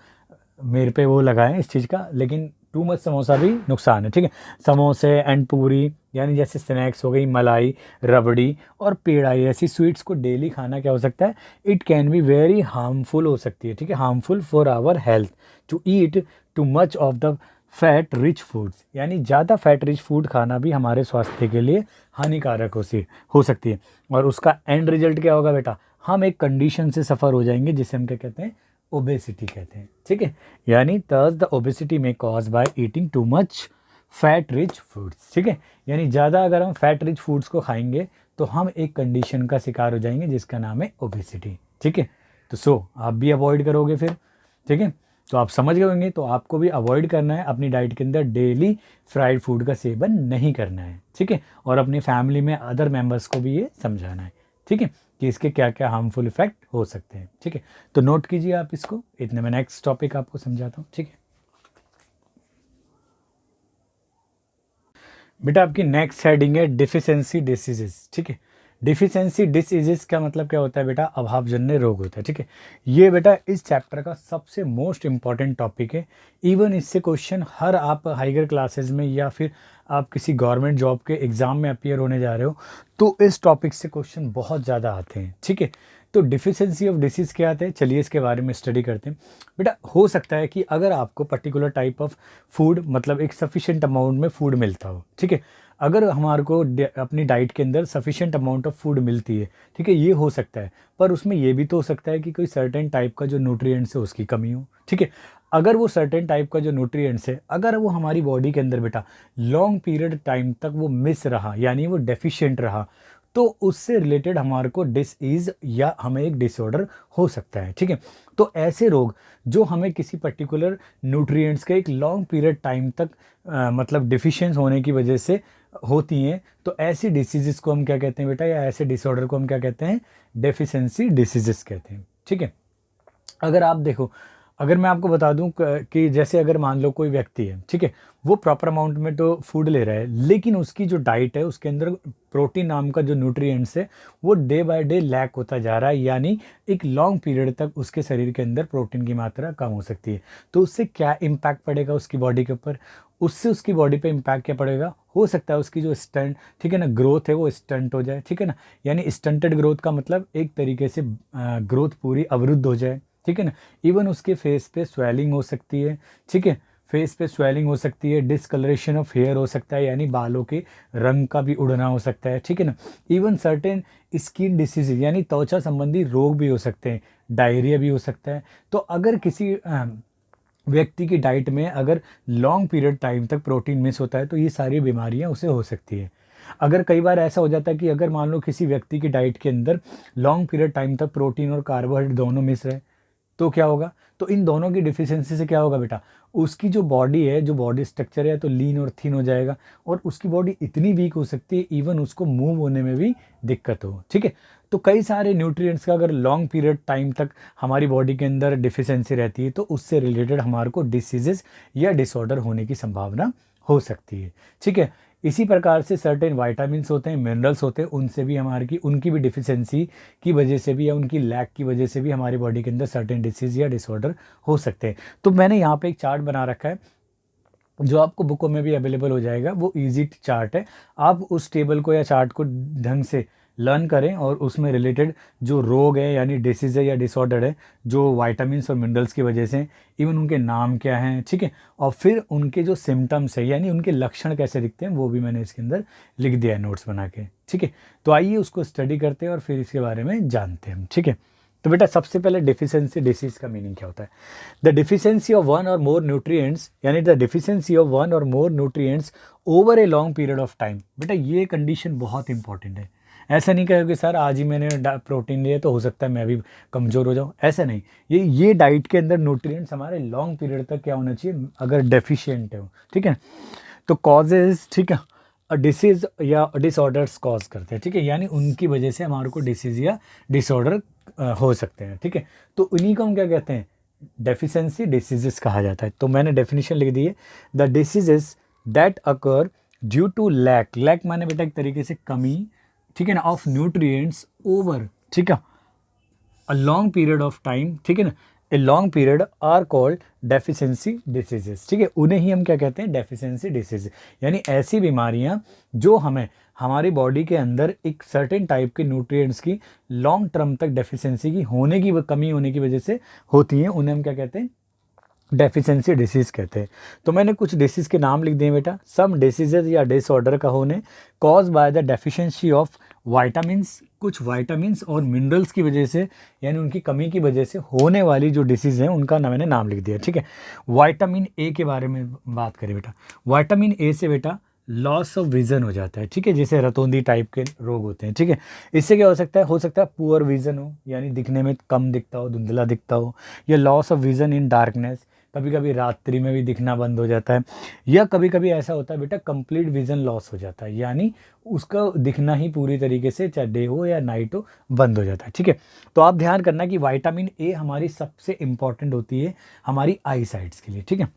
मेरे पे वो लगाएं इस चीज़ का, लेकिन टू मच समोसा भी नुकसान है। ठीक है, समोसे एंड पूरी यानी जैसे स्नैक्स हो गई, मलाई, रबड़ी और पेड़ाई, ऐसी स्वीट्स को डेली खाना क्या हो सकता है, it can be very harmful हो सकती है। ठीक है, harmful for our health to eat too much of the fat rich foods, यानी ज़्यादा फैट रिच फूड खाना भी हमारे स्वास्थ्य के लिए हानिकारक हो सकती है। और उसका एंड रिजल्ट क्या होगा बेटा, हम एक कंडीशन से सफ़र हो जाएंगे जिसे हम क्या कहते हैं, ओबेसिटी कहते हैं। ठीक है, यानी थस द ओबेसिटी में cause by eating too much fat rich foods. ठीक है, यानी ज़्यादा अगर हम फैट रिच फूड्स को खाएंगे तो हम एक कंडीशन का शिकार हो जाएंगे जिसका नाम है ओबेसिटी। ठीक है, तो आप भी अवॉइड करोगे फिर। ठीक है, तो आप समझ गए होंगे, तो आपको भी अवॉइड करना है अपनी डाइट के अंदर, डेली फ्राइड फूड का सेवन नहीं करना है। ठीक है, और अपनी फैमिली में अदर मेंबर्स को भी ये समझाना है। ठीक है, कि इसके क्या क्या हार्मफुल इफेक्ट हो सकते हैं। ठीक है, तो नोट कीजिए आप इसको, इतने में नेक्स्ट टॉपिक आपको समझाता हूँ। ठीक है बेटा, आपकी नेक्स्ट हेडिंग है डिफिशियंसी डिसीजेस। ठीक है, डिफिशियंसी डिसीजेस का मतलब क्या होता है बेटा, अभावजन्य रोग होता है। ठीक है, ये बेटा इस चैप्टर का सबसे मोस्ट इंपॉर्टेंट टॉपिक है। इवन इससे क्वेश्चन हर आप हाइगर क्लासेस में या फिर आप किसी गवर्नमेंट जॉब के एग्जाम में अपीयर होने जा रहे हो तो इस टॉपिक से क्वेश्चन बहुत ज़्यादा आते हैं। ठीक है, तो डिफिशियंसी ऑफ डिसीज़ क्या आते हैं, चलिए इसके बारे में स्टडी करते हैं। बेटा हो सकता है कि अगर आपको पर्टिकुलर टाइप ऑफ फूड, मतलब एक सफिशिएंट अमाउंट में फूड मिलता हो। ठीक है, अगर हमारे को अपनी डाइट के अंदर सफिशिएंट अमाउंट ऑफ फूड मिलती है, ठीक है, ये हो सकता है, पर उसमें ये भी तो हो सकता है कि कोई सर्टेन टाइप का जो न्यूट्रिएंट्स है उसकी कमी हो। ठीक है, अगर वो सर्टेन टाइप का जो न्यूट्रिएंट्स है, अगर वो हमारी बॉडी के अंदर बेटा लॉन्ग पीरियड टाइम तक वो मिस रहा, यानी वो डेफिशिएंट रहा, तो उससे रिलेटेड हमारे को डिसीज या हमें एक डिसऑर्डर हो सकता है। ठीक है, तो ऐसे रोग जो हमें किसी पर्टिकुलर न्यूट्रिएंट्स के एक लॉन्ग पीरियड टाइम तक मतलब डिफिशियंस होने की वजह से होती हैं, तो ऐसी डिसीजेस को हम क्या कहते हैं बेटा, या ऐसे डिसऑर्डर को हम क्या कहते हैं, डेफिशिएंसी डिसीजेस कहते हैं। ठीक है, अगर आप देखो, अगर मैं आपको बता दूं कि जैसे अगर मान लो कोई व्यक्ति है, ठीक है, वो प्रॉपर अमाउंट में तो फूड ले रहा है, लेकिन उसकी जो डाइट है उसके अंदर प्रोटीन नाम का जो न्यूट्रिएंट्स है वो डे बाय डे लैक होता जा रहा है, यानी एक लॉन्ग पीरियड तक उसके शरीर के अंदर प्रोटीन की मात्रा कम हो सकती है। तो उससे क्या इम्पैक्ट पड़ेगा उसकी बॉडी के ऊपर, उससे उसकी बॉडी पे इम्पैक्ट क्या पड़ेगा, हो सकता है उसकी जो स्टंट, ठीक है ना, ग्रोथ है वो स्टंट हो जाए। ठीक है ना, यानी स्टंटेड ग्रोथ का मतलब एक तरीके से ग्रोथ पूरी अवरुद्ध हो जाए। ठीक है ना, इवन उसके फेस पे स्वेलिंग हो सकती है। ठीक है, फेस पे स्वेलिंग हो सकती है, डिसकलरेशन ऑफ हेयर हो सकता है, यानी बालों के रंग का भी उड़ना हो सकता है। ठीक है ना, इवन सर्टेन स्किन डिसीज यानी त्वचा संबंधी रोग भी हो सकते हैं, डायरिया भी हो सकता है। तो अगर किसी व्यक्ति की डाइट में अगर लॉन्ग पीरियड टाइम तक प्रोटीन मिस होता है तो ये सारी बीमारियां उसे हो सकती है। अगर कई बार ऐसा हो जाता है कि अगर मान लो किसी व्यक्ति की डाइट के अंदर लॉन्ग पीरियड टाइम तक प्रोटीन और कार्बोहाइड्रेट दोनों मिस रहे, तो क्या होगा, तो इन दोनों की डिफिशियंसी से क्या होगा बेटा, उसकी जो बॉडी है, जो बॉडी स्ट्रक्चर है, तो लीन और थिन हो जाएगा, और उसकी बॉडी इतनी वीक हो सकती है इवन उसको मूव होने में भी दिक्कत हो। ठीक है, तो कई सारे न्यूट्रिएंट्स का अगर लॉन्ग पीरियड टाइम तक हमारी बॉडी के अंदर डिफिशियंसी रहती है तो उससे रिलेटेड हमारे को डिसीजेस या डिसऑर्डर होने की संभावना हो सकती है। ठीक है, इसी प्रकार से सर्टेन वाइटामिन्स होते हैं, मिनरल्स होते हैं, उनसे भी हमारी की उनकी भी डिफिशियंसी की वजह से भी या उनकी लैक की वजह से भी हमारी बॉडी के अंदर सर्टेन डिसीज या डिसऑर्डर हो सकते हैं। तो मैंने यहाँ पे एक चार्ट बना रखा है जो आपको बुकों में भी अवेलेबल हो जाएगा, वो इजी चार्ट है। आप उस टेबल को या चार्ट को ढंग से लर्न करें और उसमें रिलेटेड जो रोग है यानी डिसीज़ है या डिसऑर्डर है जो वाइटामिन्स और मिनरल्स की वजह से, इवन उनके नाम क्या हैं, ठीक है, और फिर उनके जो सिम्टम्स है यानी उनके लक्षण कैसे दिखते हैं वो भी मैंने इसके अंदर लिख दिया है नोट्स बना के। ठीक है, तो आइए उसको स्टडी करते हैं और फिर इसके बारे में जानते हैं। ठीक है, तो बेटा सबसे पहले डिफिशियंसी डिसीज का मीनिंग क्या होता है। The deficiency of one or more nutrients, यानी the deficiency of one or more nutrients over a long period of time. बेटा ये कंडीशन बहुत इंपॉर्टेंट है। ऐसा नहीं कहोगे सर आज ही मैंने प्रोटीन लिया तो हो सकता है मैं भी कमज़ोर हो जाऊँ, ऐसा नहीं। ये डाइट के अंदर न्यूट्रिएंट्स हमारे लॉन्ग पीरियड तक क्या होना चाहिए अगर डेफिशिएंट है। ठीक है, तो कॉजेज, ठीक है, डिसीज़ या डिसऑर्डर्स कॉज करते हैं, ठीक है, यानी उनकी वजह से हमारे को डिसीज़ या डिसऑर्डर हो सकते हैं, ठीक है। तो उन्हीं को हम क्या कहते हैं, डेफिशिएंसी डिसीजेस कहा जाता है। तो मैंने डेफिनेशन लिख दी है, the diseases that occur due to lack, lack माने बेटा एक तरीके से कमी, ठीक है ना, ऑफ न्यूट्रिएंट्स ओवर, ठीक है, a long period of time, ठीक है ना, a long period are called deficiency diseases, ठीक है, उन्हें ही हम क्या कहते हैं, डेफिशिएंसी डिसीज, यानी ऐसी बीमारियां जो हमें हमारी बॉडी के अंदर एक सर्टेन टाइप के न्यूट्रिएंट्स की लॉन्ग टर्म तक डेफिशिएंसी की होने की, कमी होने की वजह से होती हैं, उन्हें हम क्या कहते हैं, डेफिशिएंसी डिसीज़ कहते हैं। तो मैंने कुछ डिसीज़ के नाम लिख दिए बेटा। सम डिसीजेज या डिसऑर्डर का होने cause by the deficiency of vitamins, कुछ वाइटामिन्स और मिनरल्स की वजह से, यानी उनकी कमी की वजह से होने वाली जो डिसीज़ हैं उनका मैंने नाम लिख दिया, ठीक है। वाइटामिन ए के बारे में बात करें बेटा, वाइटामिन ए से बेटा लॉस ऑफ विजन हो जाता है, ठीक है, जैसे रतौंधी टाइप के रोग होते हैं, ठीक है। इससे क्या हो सकता है पुअर विजन हो, यानी दिखने में कम दिखता हो, धुंधला दिखता हो, या loss of vision in darkness, कभी कभी रात्रि में भी दिखना बंद हो जाता है, या कभी कभी ऐसा होता है बेटा कंप्लीट विजन लॉस हो जाता है, यानी उसका दिखना ही पूरी तरीके से चाहे डे हो या नाइट हो बंद हो जाता है, ठीक है। तो आप ध्यान करना कि विटामिन ए हमारी सबसे इंपॉर्टेंट होती है हमारी आई साइट्स के लिए, ठीक है।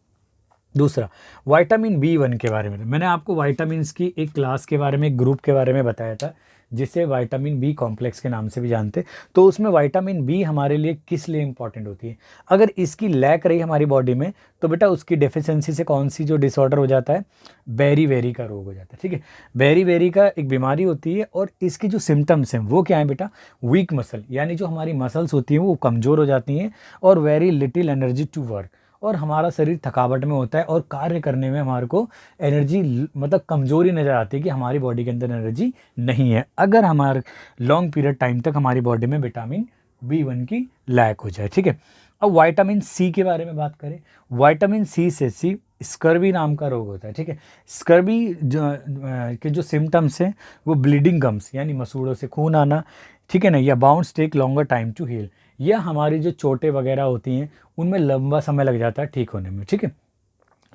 दूसरा विटामिन B1 के बारे में, मैंने आपको विटामिन्स की एक क्लास के बारे में, एक ग्रुप के बारे में बताया था जिसे विटामिन बी कॉम्प्लेक्स के नाम से भी जानते। तो उसमें विटामिन बी हमारे लिए किस लिए इंपॉर्टेंट होती है, अगर इसकी लैक रही हमारी बॉडी में तो बेटा उसकी डेफिशिएंसी से कौन सी जो डिसऑर्डर हो जाता है, बेरी का रोग हो जाता है, ठीक है। बेरी का एक बीमारी होती है और इसकी जो सिम्टम्स हैं वो क्या है बेटा, वीक मसल, यानी जो हमारी मसल्स होती हैं वो कमज़ोर हो जाती हैं, और very little energy to work, और हमारा शरीर थकावट में होता है और कार्य करने में हमारे को एनर्जी मतलब कमजोरी नज़र आती है कि हमारी बॉडी के अंदर एनर्जी नहीं है, अगर हमारे लॉन्ग पीरियड टाइम तक हमारी बॉडी में विटामिन B1 की लैक हो जाए, ठीक है। अब विटामिन सी के बारे में बात करें, विटामिन सी से स्कर्वी नाम का रोग होता है, ठीक है। स्कर्वी के जो सिम्टम्स हैं वो ब्लीडिंग गम्स, यानी मसूड़ों से खून आना, ठीक है ना, या बाउंस take longer time to heal, या हमारी जो चोटें वगैरह होती हैं उनमें लंबा समय लग जाता है ठीक होने में, ठीक है।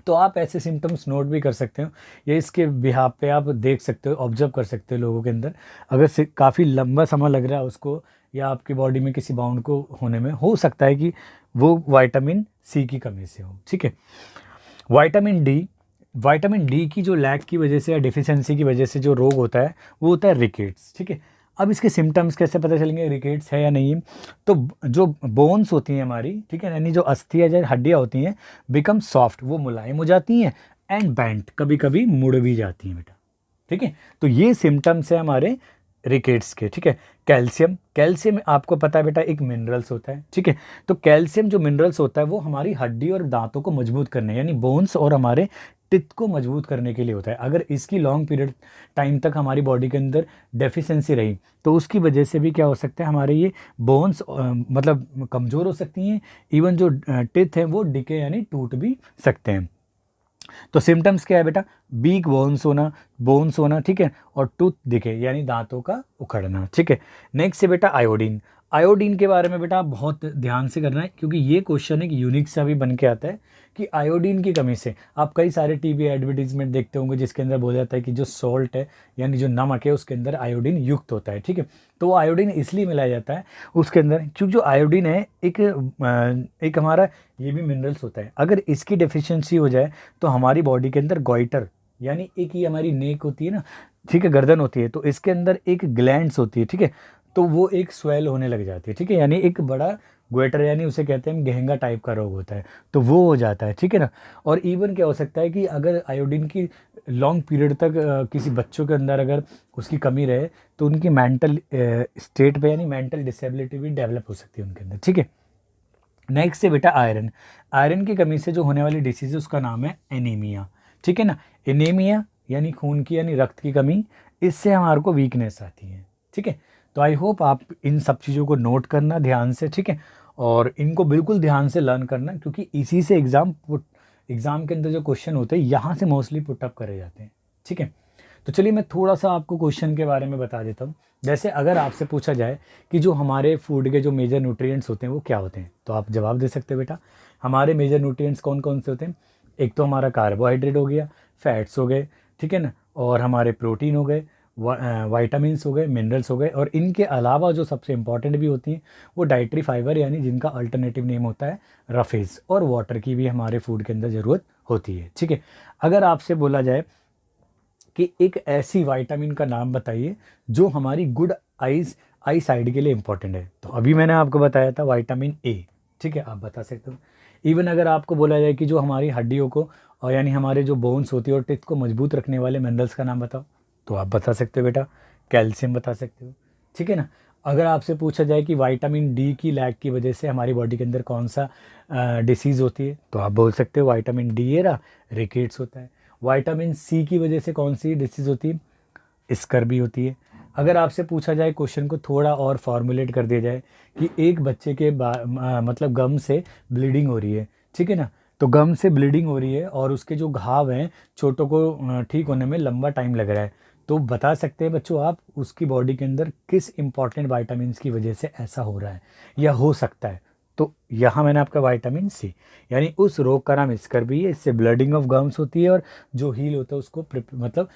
तो आप ऐसे सिम्टम्स नोट भी कर सकते हो, या इसके बिहाफ पे आप देख सकते हो, ऑब्जर्व कर सकते हो लोगों के अंदर, अगर काफ़ी लंबा समय लग रहा है उसको, या आपकी बॉडी में किसी बाउंड को होने में, हो सकता है कि वो विटामिन सी की कमी से हो, ठीक है। विटामिन डी की जो लैक की वजह से या डिफिशियंसी की वजह से जो रोग होता है वो होता है रिकेट्स, ठीक है। अब इसके सिम्टम्स कैसे पता चलेंगे रिकेट्स है या नहीं है, तो जो बोन्स होती हैं हमारी, ठीक है, यानी जो अस्थि या हड्डियाँ होती हैं, बिकम सॉफ्ट, वो मुलायम हो जाती हैं, एंड बेंट, कभी कभी मुड़ भी जाती हैं बेटा, ठीक है। तो ये सिम्टम्स है हमारे रिकेट्स के, ठीक है। कैल्शियम आपको पता है बेटा एक मिनरल्स होता है, ठीक है। तो कैल्शियम जो मिनरल्स होता है वो हमारी हड्डी और दांतों को मजबूत करने, यानी बोन्स और हमारे टिथ को मजबूत करने के लिए होता है। अगर इसकी लॉन्ग पीरियड टाइम तक हमारी बॉडी के अंदर डेफिशिएंसी रही तो उसकी वजह से भी क्या हो सकता है, हमारे ये बोन्स मतलब कमज़ोर हो सकती हैं, इवन जो टिथ हैं वो डिके यानी टूट भी सकते हैं। तो सिम्टम्स क्या है बेटा, बीक बोन्स होना, ठीक है, और टूथ दिखे यानी दांतों का उखड़ना, ठीक है। नेक्स्ट है बेटा आयोडीन के बारे में बेटा आप बहुत ध्यान से करना है, क्योंकि ये क्वेश्चन एक यूनिक सा भी बन के आता है कि आयोडीन की कमी से आप कई सारे टीवी एडवर्टीजमेंट देखते होंगे जिसके अंदर बोला जाता है कि जो सॉल्ट है यानी जो नमक है उसके अंदर आयोडीन युक्त होता है, ठीक है। तो वो आयोडीन इसलिए मिलाया जाता है उसके अंदर क्योंकि जो आयोडीन है एक हमारा ये भी मिनरल्स होता है, अगर इसकी डेफिशिएंसी हो जाए तो हमारी बॉडी के अंदर गॉइटर यानी एक ये हमारी नेक होती है ना, ठीक है, गर्दन होती है, तो इसके अंदर एक ग्लैंड्स होती है, ठीक है, तो वो एक स्वेल होने लग जाती है, ठीक है, यानी एक बड़ा ग्वेटर यानी उसे कहते हैं गहंगा टाइप का रोग होता है, तो वो हो जाता है, ठीक है ना। और इवन क्या हो सकता है कि अगर आयोडीन की लॉन्ग पीरियड तक किसी बच्चों के अंदर अगर उसकी कमी रहे तो उनकी मेंटल स्टेट पे यानी मेंटल डिसेबिलिटी भी डेवलप हो सकती है उनके अंदर, ठीक है। नेक्स्ट है बेटा आयरन की कमी से जो होने वाली डिसीज है उसका नाम है एनीमिया, ठीक है ना। एनीमिया यानी खून की यानी रक्त की कमी, इससे हमारे को वीकनेस आती है, ठीक है। तो आई होप आप इन सब चीज़ों को नोट करना ध्यान से, ठीक है, और इनको बिल्कुल ध्यान से लर्न करना, क्योंकि इसी से एग्ज़ाम के अंदर जो क्वेश्चन होते हैं यहाँ से मोस्टली पुटअप करे जाते हैं, ठीक है। तो चलिए मैं थोड़ा सा आपको क्वेश्चन के बारे में बता देता हूँ। जैसे अगर आपसे पूछा जाए कि जो हमारे फूड के जो मेजर न्यूट्रिएंट्स होते हैं वो क्या होते हैं, तो आप जवाब दे सकते हो बेटा हमारे मेजर न्यूट्रिएंट्स कौन कौन से होते हैं। एक तो हमारा कार्बोहाइड्रेट हो गया, फैट्स हो गए, ठीक है ना। और हमारे प्रोटीन हो गए, वाइटामिन्स हो गए, मिनरल्स हो गए, और इनके अलावा जो सबसे इंपॉर्टेंट भी होती हैं वो डाइटरी फाइबर, यानी जिनका अल्टरनेटिव नेम होता है रफेज, और वाटर की भी हमारे फूड के अंदर ज़रूरत होती है। ठीक है, अगर आपसे बोला जाए कि एक ऐसी विटामिन का नाम बताइए जो हमारी गुड आई साइड के लिए इंपॉर्टेंट है, तो अभी मैंने आपको बताया था विटामिन ए। ठीक है, आप बता सकते हो। इवन अगर आपको बोला जाए कि जो हमारी हड्डियों को, और यानी हमारे जो बोन्स होती है और टिथ को मजबूत रखने वाले मिनरल्स का नाम बताओ, तो आप बता सकते हो बेटा कैल्शियम बता सकते हो। ठीक है ना। अगर आपसे पूछा जाए कि विटामिन डी की लैक की वजह से हमारी बॉडी के अंदर कौन सा डिसीज़ होती है, तो आप बोल सकते हो विटामिन डी ये रहा, रिकेट्स होता है। विटामिन सी की वजह से कौन सी डिसीज़ होती है, स्कर्वी होती है। अगर आपसे पूछा जाए, क्वेश्चन को थोड़ा और फॉर्मुलेट कर दिया जाए कि एक बच्चे के मतलब गम से ब्लीडिंग हो रही है, ठीक है ना, तो गम से ब्लीडिंग हो रही है और उसके जो घाव हैं चोटों को ठीक होने में लंबा टाइम लग रहा है, तो बता सकते हैं बच्चों आप उसकी बॉडी के अंदर किस इंपॉर्टेंट वाइटामिन की वजह से ऐसा हो रहा है या हो सकता है। तो यहाँ मैंने आपका विटामिन सी, यानी उस रोग का नाम स्कर्वी है, इससे ब्लडिंग ऑफ गम्स होती है और जो हील होता है उसको मतलब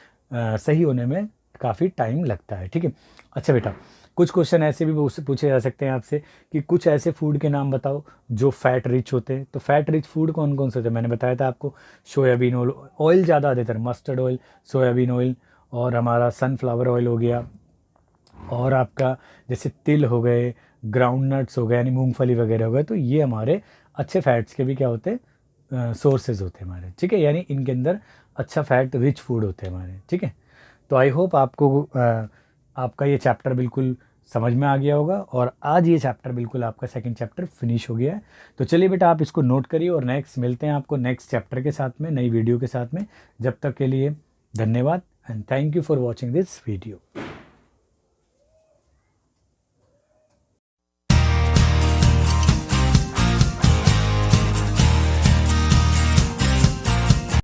सही होने में काफ़ी टाइम लगता है। ठीक है। अच्छा बेटा, कुछ क्वेश्चन ऐसे भी पूछे जा सकते हैं आपसे कि कुछ ऐसे फूड के नाम बताओ जो फैट रिच होते हैं। तो फैट रिच फूड कौन कौन से होते हैं, मैंने बताया था आपको, सोयाबीन ऑयल ज़्यादा अधिकतर, मस्टर्ड ऑयल, सोयाबीन ऑयल, और हमारा सनफ्लावर ऑयल हो गया, और आपका जैसे तिल हो गए, ग्राउंड नट्स हो गए यानी मूंगफली वगैरह हो गए, तो ये हमारे अच्छे फैट्स के भी क्या होते हैं, सोर्सेज होते हैं हमारे। ठीक है, यानी इनके अंदर अच्छा फैट रिच फूड होते हैं हमारे। ठीक है, तो आई होप आपको आपका ये चैप्टर बिल्कुल समझ में आ गया होगा, और आज ये चैप्टर बिल्कुल आपका सेकंड चैप्टर फिनिश हो गया है। तो चलिए बेटा, आप इसको नोट करिए और नेक्स्ट मिलते हैं आपको नेक्स्ट चैप्टर के साथ में, नई वीडियो के साथ में। जब तक के लिए धन्यवाद and thank you for watching this video.